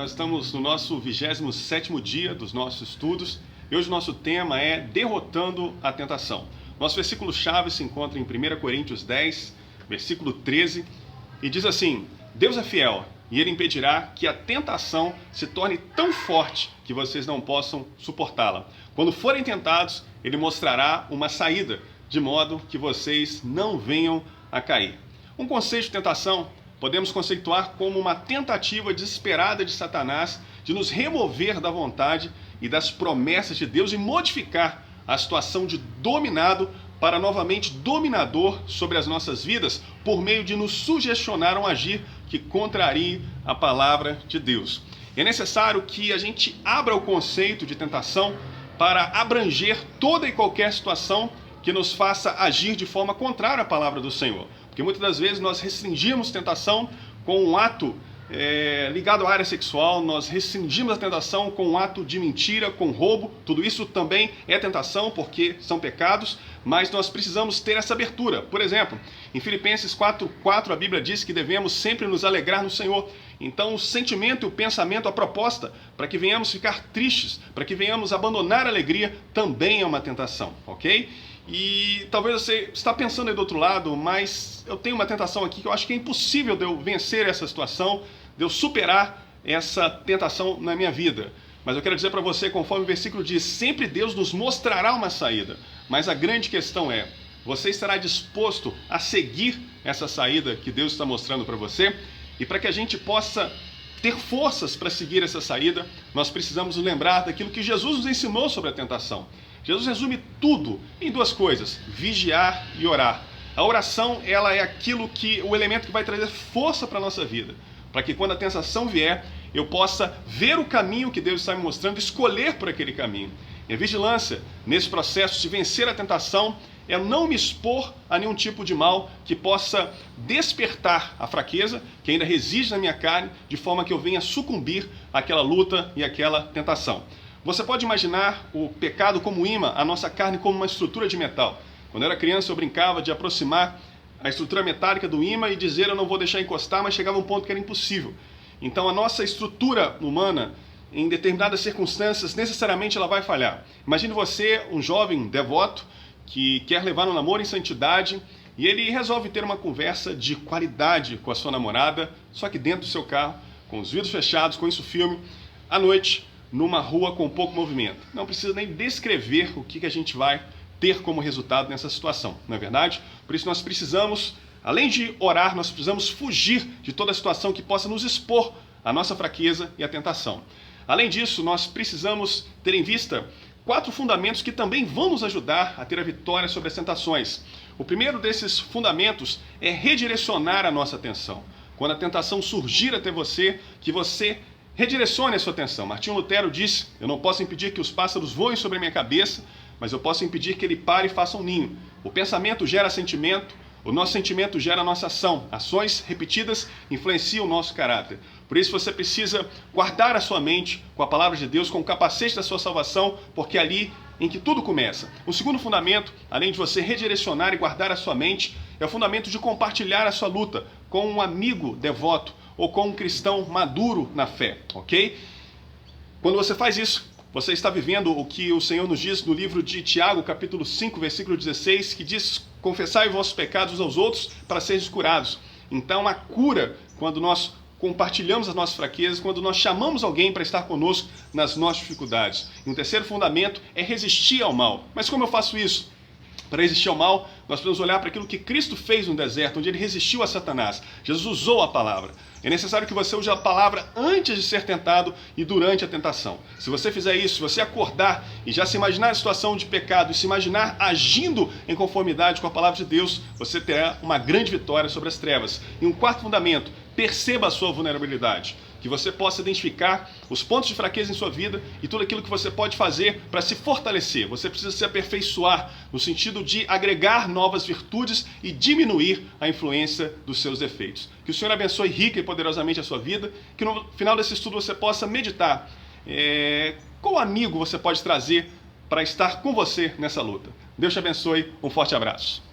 Nós estamos no nosso 27º dia dos nossos estudos e hoje o nosso tema é derrotando a tentação. Nosso versículo-chave se encontra em 1 Coríntios 10, versículo 13, e diz assim: Deus é fiel e Ele impedirá que a tentação se torne tão forte que vocês não possam suportá-la. Quando forem tentados, Ele mostrará uma saída, de modo que vocês não venham a cair. Um conceito de tentação podemos conceituar como uma tentativa desesperada de Satanás de nos remover da vontade e das promessas de Deus e modificar a situação de dominado para novamente dominador sobre as nossas vidas por meio de nos sugestionar a um agir que contrarie a palavra de Deus. É necessário que a gente abra o conceito de tentação para abranger toda e qualquer situação que nos faça agir de forma contrária à palavra do Senhor. Porque muitas das vezes nós restringimos tentação com um ato ligado à área sexual, nós restringimos a tentação com um ato de mentira, com roubo. Tudo isso também é tentação porque são pecados, mas nós precisamos ter essa abertura. Por exemplo, em Filipenses 4:4 a Bíblia diz que devemos sempre nos alegrar no Senhor. Então o sentimento e o pensamento, a proposta para que venhamos ficar tristes, para que venhamos abandonar a alegria, também é uma tentação, ok? E talvez você está pensando aí do outro lado, mas eu tenho uma tentação aqui que eu acho que é impossível de eu vencer essa situação, de eu superar essa tentação na minha vida. Mas eu quero dizer para você, conforme o versículo diz, sempre Deus nos mostrará uma saída. Mas a grande questão é, você estará disposto a seguir essa saída que Deus está mostrando para você? E para que a gente possa ter forças para seguir essa saída, nós precisamos nos lembrar daquilo que Jesus nos ensinou sobre a tentação. Jesus resume tudo em duas coisas: vigiar e orar. A oração, ela é o elemento que vai trazer força para a nossa vida, para que quando a tentação vier, eu possa ver o caminho que Deus está me mostrando, escolher por aquele caminho. E a vigilância, nesse processo de vencer a tentação, é não me expor a nenhum tipo de mal que possa despertar a fraqueza que ainda reside na minha carne, de forma que eu venha sucumbir àquela luta e àquela tentação. Você pode imaginar o pecado como imã, a nossa carne como uma estrutura de metal. Quando eu era criança, eu brincava de aproximar a estrutura metálica do imã e dizer eu não vou deixar encostar, mas chegava um ponto que era impossível. Então a nossa estrutura humana, em determinadas circunstâncias, necessariamente ela vai falhar. Imagine você, um jovem devoto, que quer levar um namoro em santidade, e ele resolve ter uma conversa de qualidade com a sua namorada, só que dentro do seu carro, com os vidros fechados, com isso filme, à noite, numa rua com pouco movimento. Não precisa nem descrever o que a gente vai ter como resultado nessa situação, não é verdade? Por isso nós precisamos, além de orar, nós precisamos fugir de toda situação que possa nos expor à nossa fraqueza e à tentação. Além disso, nós precisamos ter em vista 4 fundamentos que também vão nos ajudar a ter a vitória sobre as tentações. O primeiro desses fundamentos é redirecionar a nossa atenção. Quando a tentação surgir até você, que você redirecione a sua atenção. Martinho Lutero disse: eu não posso impedir que os pássaros voem sobre a minha cabeça, mas eu posso impedir que ele pare e faça um ninho. O pensamento gera sentimento, o nosso sentimento gera a nossa ação. Ações repetidas influenciam o nosso caráter. Por isso você precisa guardar a sua mente com a palavra de Deus, com o capacete da sua salvação, porque é ali em que tudo começa. O segundo fundamento, além de você redirecionar e guardar a sua mente, é o fundamento de compartilhar a sua luta com um amigo devoto ou com um cristão maduro na fé, ok? Quando você faz isso, você está vivendo o que o Senhor nos diz no livro de Tiago, capítulo 5, versículo 16, que diz: confessai os vossos pecados uns aos outros para seres curados. Então a cura, quando nós compartilhamos as nossas fraquezas, quando nós chamamos alguém para estar conosco nas nossas dificuldades. E um terceiro fundamento é resistir ao mal. Mas como eu faço isso? Para resistir ao mal, nós precisamos olhar para aquilo que Cristo fez no deserto, onde ele resistiu a Satanás. Jesus usou a palavra. É necessário que você use a palavra antes de ser tentado e durante a tentação. Se você fizer isso, se você acordar e já se imaginar a situação de pecado e se imaginar agindo em conformidade com a palavra de Deus, você terá uma grande vitória sobre as trevas. E um quarto fundamento: perceba a sua vulnerabilidade. Que você possa identificar os pontos de fraqueza em sua vida e tudo aquilo que você pode fazer para se fortalecer. Você precisa se aperfeiçoar no sentido de agregar novas virtudes e diminuir a influência dos seus defeitos. Que o Senhor abençoe rica e poderosamente a sua vida, que no final desse estudo você possa meditar qual amigo você pode trazer para estar com você nessa luta. Deus te abençoe, um forte abraço.